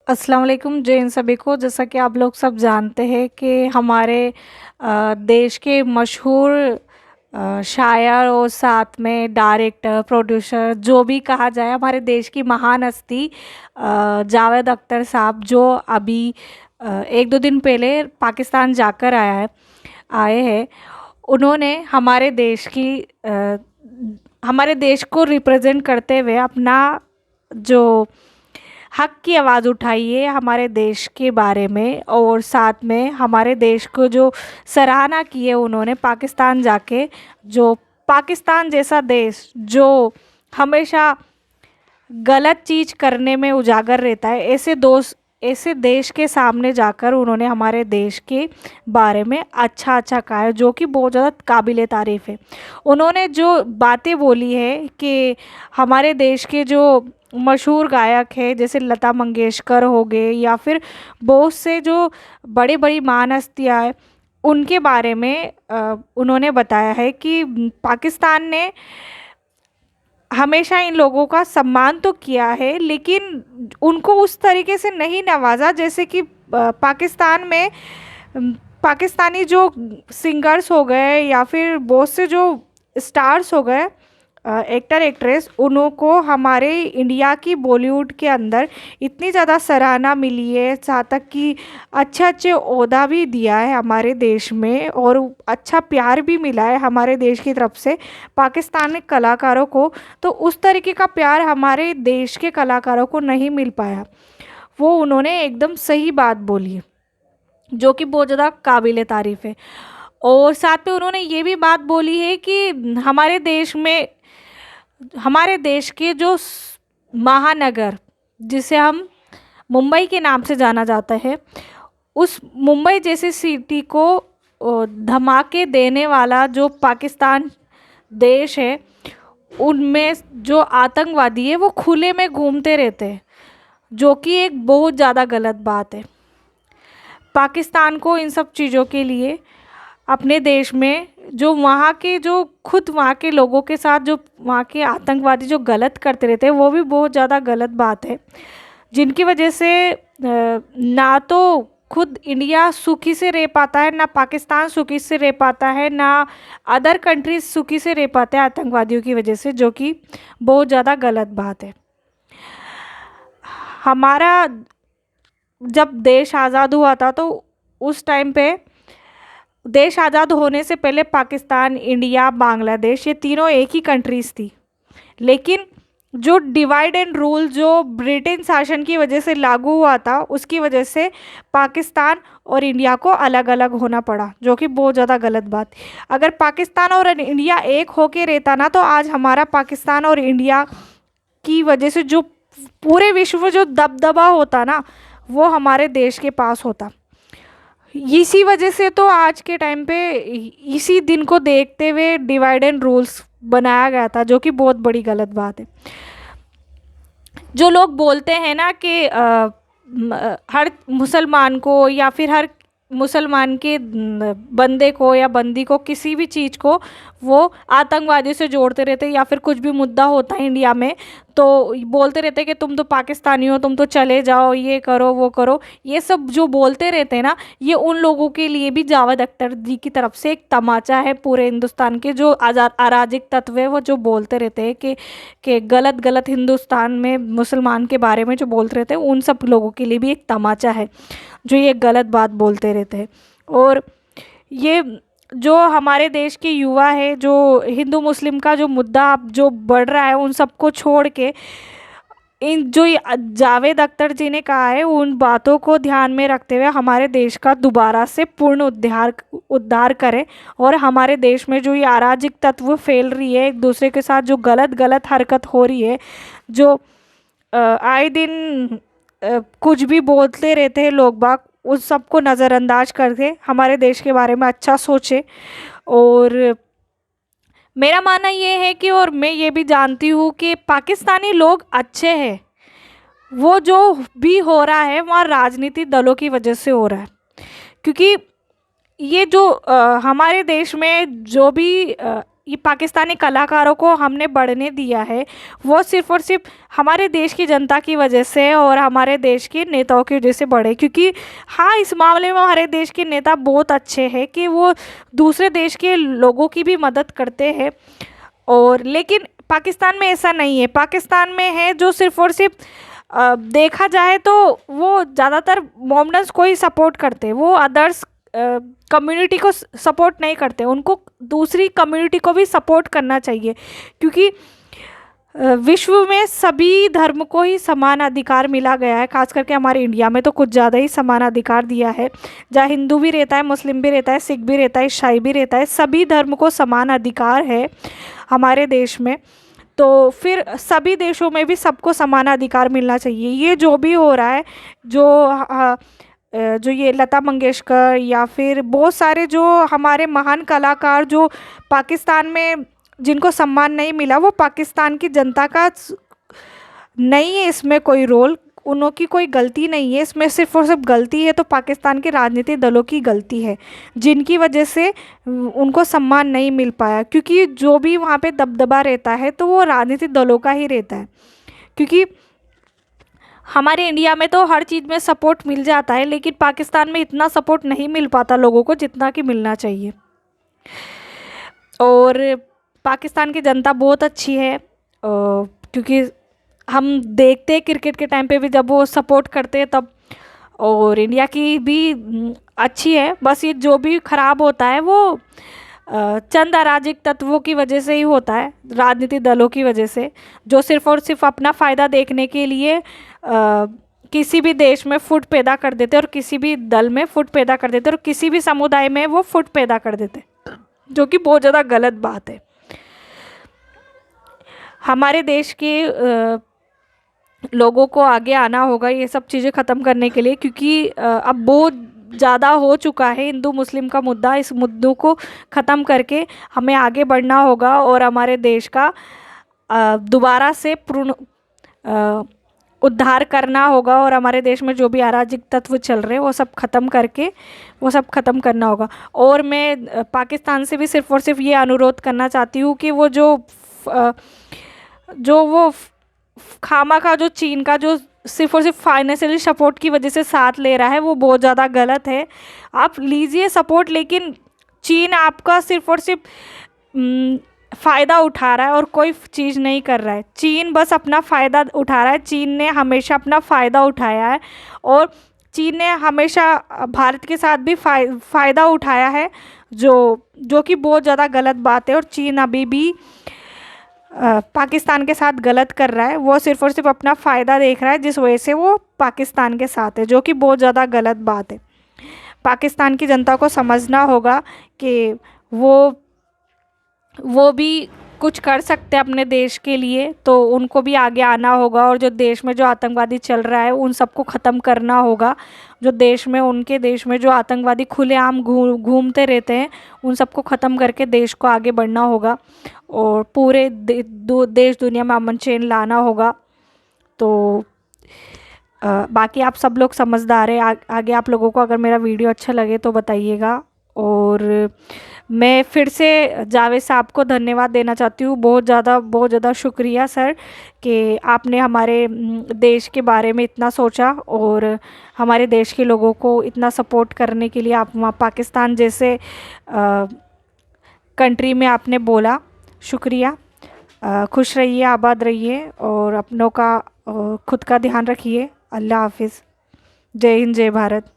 अस्सलाम वालेकुम जय हिंद सभी को। जैसा कि आप लोग सब जानते हैं कि हमारे देश के मशहूर शायर और साथ में डायरेक्टर प्रोड्यूसर जो भी कहा जाए, हमारे देश की महान हस्ती जावेद अख्तर साहब, जो अभी एक दो दिन पहले पाकिस्तान जाकर आए हैं। उन्होंने हमारे देश को रिप्रेजेंट करते हुए अपना जो हक की आवाज़ उठाई है हमारे देश के बारे में, और साथ में हमारे देश को जो सराहना की है उन्होंने पाकिस्तान जाके। जो पाकिस्तान जैसा देश जो हमेशा गलत चीज़ करने में उजागर रहता है, ऐसे देश के सामने जाकर उन्होंने हमारे देश के बारे में अच्छा अच्छा कहा है, जो कि बहुत ज़्यादा काबिल तारीफ़ है। उन्होंने जो बातें बोली है कि हमारे देश के जो मशहूर गायक है जैसे लता मंगेशकर हो गए, या फिर बहुत से जो बड़ी बड़ी महान हस्तियाँ हैं, उनके बारे में उन्होंने बताया है कि पाकिस्तान ने हमेशा इन लोगों का सम्मान तो किया है, लेकिन उनको उस तरीके से नहीं नवाजा जैसे कि पाकिस्तान में पाकिस्तानी जो सिंगर्स हो गए या फिर बहुत से जो स्टार्स हो गए, एक्टर एक्ट्रेस, उनको हमारे इंडिया की बॉलीवुड के अंदर इतनी ज़्यादा सराहना मिली है, जहाँ तक कि अच्छे अच्छे ओहदा भी दिया है हमारे देश में, और अच्छा प्यार भी मिला है हमारे देश की तरफ से पाकिस्तानी कलाकारों को। तो उस तरीके का प्यार हमारे देश के कलाकारों को नहीं मिल पाया। वो उन्होंने एकदम सही बात बोली है, जो कि बहुत ज़्यादा काबिल तारीफ़ है। और साथ में उन्होंने ये भी बात बोली है कि हमारे देश के जो महानगर, जिसे हम मुंबई के नाम से जाना जाता है, उस मुंबई जैसी सिटी को धमाके देने वाला जो पाकिस्तान देश है, उनमें जो आतंकवादी है वो खुले में घूमते रहते हैं, जो कि एक बहुत ज़्यादा गलत बात है। पाकिस्तान को इन सब चीज़ों के लिए अपने देश में जो खुद वहाँ के लोगों के साथ जो वहाँ के आतंकवादी जो गलत करते रहते हैं, वो भी बहुत ज़्यादा गलत बात है, जिनकी वजह से ना तो खुद इंडिया सुखी से रह पाता है, ना पाकिस्तान सुखी से रह पाता है, ना अदर कंट्रीज सुखी से रह पाते हैं आतंकवादियों की वजह से, जो कि बहुत ज़्यादा गलत बात है। हमारा जब देश आज़ाद हुआ था, तो उस टाइम पे देश आज़ाद होने से पहले पाकिस्तान, इंडिया, बांग्लादेश, ये तीनों एक ही कंट्रीज़ थी। लेकिन जो डिवाइड एंड रूल जो ब्रिटेन शासन की वजह से लागू हुआ था, उसकी वजह से पाकिस्तान और इंडिया को अलग अलग होना पड़ा, जो कि बहुत ज़्यादा गलत बात। अगर पाकिस्तान और इंडिया एक होके रहता ना, तो आज हमारा पाकिस्तान और इंडिया की वजह से जो पूरे विश्व में जो दबदबा होता ना, वो हमारे देश के पास होता। इसी वजह से तो आज के टाइम पे इसी दिन को देखते हुए डिवाइड एंड रूल्स बनाया गया था, जो कि बहुत बड़ी गलत बात है। जो लोग बोलते हैं ना कि हर मुसलमान को या फिर हर मुसलमान के बंदे को या बंदी को, किसी भी चीज़ को वो आतंकवादियों से जोड़ते रहते हैं, या फिर कुछ भी मुद्दा होता है इंडिया में तो बोलते रहते हैं कि तुम तो पाकिस्तानी हो, तुम तो चले जाओ, ये करो वो करो। ये सब जो बोलते रहते हैं ना, ये उन लोगों के लिए भी जावेद अख्तर जी की तरफ से एक तमाचा है। पूरे हिंदुस्तान के जो आज़ाद अराजक तत्व है, वो जो बोलते रहते हैं कि गलत गलत हिंदुस्तान में मुसलमान के बारे में जो बोलते रहते हैं, उन सब लोगों के लिए भी एक तमाचा है जो ये गलत बात बोलते रहते हैं। और ये जो हमारे देश के युवा है, जो हिंदू मुस्लिम का जो मुद्दा अब जो बढ़ रहा है, उन सबको छोड़ के इन जो ये जावेद अख्तर जी ने कहा है, उन बातों को ध्यान में रखते हुए हमारे देश का दोबारा से पूर्ण उद्धार करें। और हमारे देश में जो ये अराजक तत्व फैल रही है, एक दूसरे के साथ जो गलत गलत हरकत हो रही है, जो आए दिन कुछ भी बोलते रहते हैं लोग बाग, उस सबको नज़रअंदाज करके हमारे देश के बारे में अच्छा सोचे। और मेरा मानना ये है कि, और मैं ये भी जानती हूँ कि पाकिस्तानी लोग अच्छे हैं। वो जो भी हो रहा है वहाँ राजनीतिक दलों की वजह से हो रहा है, क्योंकि ये जो हमारे देश में जो भी ये पाकिस्तानी कलाकारों को हमने बढ़ने दिया है, वो सिर्फ़ और सिर्फ हमारे देश की जनता की वजह से और हमारे देश के नेताओं की वजह से बढ़े। क्योंकि हाँ, इस मामले में हमारे देश के नेता बहुत अच्छे हैं कि वो दूसरे देश के लोगों की भी मदद करते हैं। और लेकिन पाकिस्तान में ऐसा नहीं है। पाकिस्तान में है जो सिर्फ़ और सिर्फ देखा जाए तो वो ज़्यादातर मोमडन्स को ही सपोर्ट करते हैं, वो अदर्स कम्युनिटी को सपोर्ट नहीं करते। उनको दूसरी कम्युनिटी को भी सपोर्ट करना चाहिए, क्योंकि विश्व में सभी धर्म को ही समान अधिकार मिला गया है। खास करके हमारे इंडिया में तो कुछ ज़्यादा ही समान अधिकार दिया है, जहाँ हिंदू भी रहता है, मुस्लिम भी रहता है, सिख भी रहता है, ईसाई भी रहता है, सभी धर्म को समान अधिकार है हमारे देश में। तो फिर सभी देशों में भी सबको समान अधिकार मिलना चाहिए। ये जो भी हो रहा है, जो ये लता मंगेशकर या फिर बहुत सारे जो हमारे महान कलाकार जो पाकिस्तान में जिनको सम्मान नहीं मिला, वो पाकिस्तान की जनता का नहीं है इसमें कोई रोल, उनकी कोई गलती नहीं है इसमें। सिर्फ और सिर्फ गलती है तो पाकिस्तान के राजनीतिक दलों की गलती है, जिनकी वजह से उनको सम्मान नहीं मिल पाया। क्योंकि जो भी वहाँ पे दबदबा रहता है तो वो राजनीतिक दलों का ही रहता है। क्योंकि हमारे इंडिया में तो हर चीज़ में सपोर्ट मिल जाता है, लेकिन पाकिस्तान में इतना सपोर्ट नहीं मिल पाता लोगों को जितना कि मिलना चाहिए। और पाकिस्तान की जनता बहुत अच्छी है, क्योंकि हम देखते हैं क्रिकेट के टाइम पे भी जब वो सपोर्ट करते हैं तब। और इंडिया की भी अच्छी है, बस ये जो भी ख़राब होता है वो चंद अराजक तत्वों की वजह से ही होता है, राजनीतिक दलों की वजह से, जो सिर्फ़ और सिर्फ अपना फ़ायदा देखने के लिए किसी भी देश में फुट पैदा कर देते और किसी भी दल में फुट पैदा कर देते और किसी भी समुदाय में वो फुट पैदा कर देते, जो कि बहुत ज़्यादा गलत बात है। हमारे देश के लोगों को आगे आना होगा ये सब चीज़ें ख़त्म करने के लिए, क्योंकि अब बहुत ज़्यादा हो चुका है हिंदू मुस्लिम का मुद्दा। इस मुद्दों को ख़त्म करके हमें आगे बढ़ना होगा और हमारे देश का दोबारा से पूर्ण उद्धार करना होगा। और हमारे देश में जो भी अराजक तत्व चल रहे हैं वो सब ख़त्म करके वो सब ख़त्म करना होगा। और मैं पाकिस्तान से भी सिर्फ़ और सिर्फ ये अनुरोध करना चाहती हूँ कि वो जो खामा का जो चीन का जो सिर्फ और सिर्फ फाइनेंशियली सपोर्ट की वजह से साथ ले रहा है, वो बहुत ज़्यादा गलत है। आप लीजिए सपोर्ट, लेकिन चीन आपका सिर्फ और सिर्फ फ़ायदा उठा रहा है और कोई चीज़ नहीं कर रहा है। चीन बस अपना फ़ायदा उठा रहा है। चीन ने हमेशा अपना फ़ायदा उठाया है और चीन ने हमेशा भारत के साथ भी फ़ायदा उठाया है, जो कि बहुत ज़्यादा गलत बात है। और चीन अभी भी पाकिस्तान के साथ गलत कर रहा है। वो सिर्फ़ और सिर्फ अपना फ़ायदा देख रहा है, जिस वजह से वो पाकिस्तान के साथ है, जो कि बहुत ज़्यादा गलत बात है। पाकिस्तान की जनता को समझना होगा कि वो भी कुछ कर सकते हैं अपने देश के लिए, तो उनको भी आगे आना होगा। और जो देश में जो आतंकवादी चल रहा है उन सबको ख़त्म करना होगा। जो देश में उनके देश में जो आतंकवादी खुलेआम घूमते रहते हैं, उन सबको ख़त्म करके देश को आगे बढ़ना होगा और पूरे देश दुनिया में अमन चैन लाना होगा। तो बाकी आप सब लोग समझदार हैं। आगे आप लोगों को अगर मेरा वीडियो अच्छा लगे तो बताइएगा। और मैं फिर से जावेद साहब को धन्यवाद देना चाहती हूँ, बहुत ज़्यादा शुक्रिया सर कि आपने हमारे देश के बारे में इतना सोचा और हमारे देश के लोगों को इतना सपोर्ट करने के लिए आप वहाँ पाकिस्तान जैसे कंट्री में आपने बोला। शुक्रिया। खुश रहिए, आबाद रहिए और अपनों का खुद का ध्यान रखिए। अल्लाह हाफिज़। जय हिंद, जय भारत।